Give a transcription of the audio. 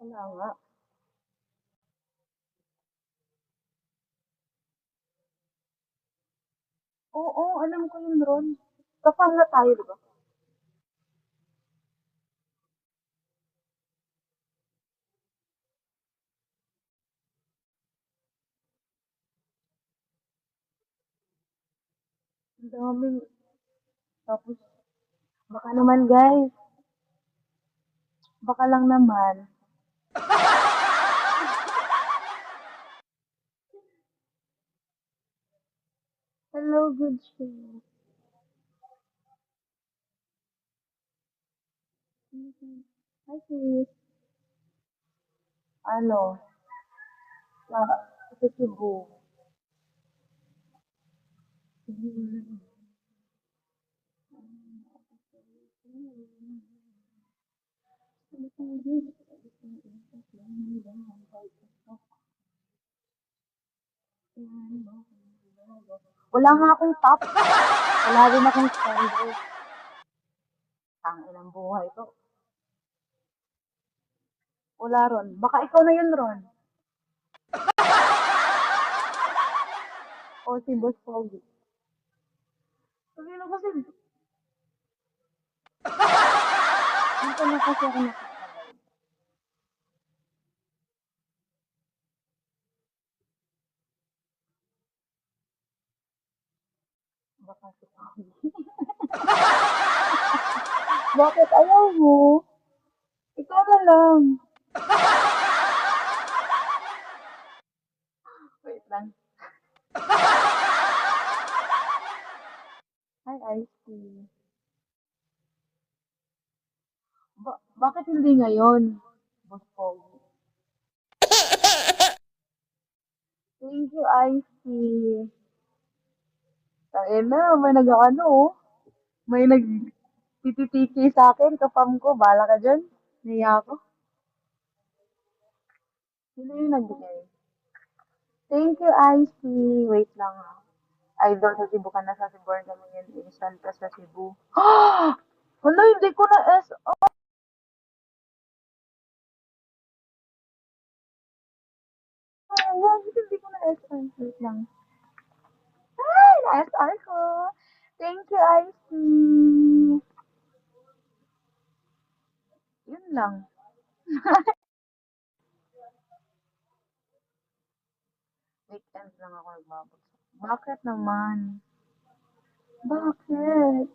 Wala nga. Oo, alam ko yun, Ron. Kapag na tayo, di ba? Ang daming, tapos, baka naman, guys. Baka lang naman. Hello, good show. Hi, sis. Ano, sa, sa Cebu. Wala nga akong top. Wala rin akong standard. Ang ilang buhay ko. Wala, Ron. Baka ikaw na yun, Ron. O si Boss Pogi. Sabi na kasi, dito na kasi ako nakakalive. Baka si Pogi. Bakit ayaw mo? Ikaw na lang. Wait lang. Hi, Ice. Bakit hindi ngayon, Boss Pogi? Thank you, Ice. Ayun na, may nag-ano, oh. May nag-titiki sa akin, kapam ko. Bala ka dyan. Niya ako. Sino yung nagbigay? Thank you, Icy. Wait lang, ha. Idol sa Cebu ka na sa Cebu. Kami yun, instant ka sa Cebu. Hala, hindi ko na SR. Hindi ko na SR. Wait lang. Ay, na-SR ko. Thank you, Icy. Yun lang. Weekends lang ako nagbabagsak. Bakit naman? Bakit?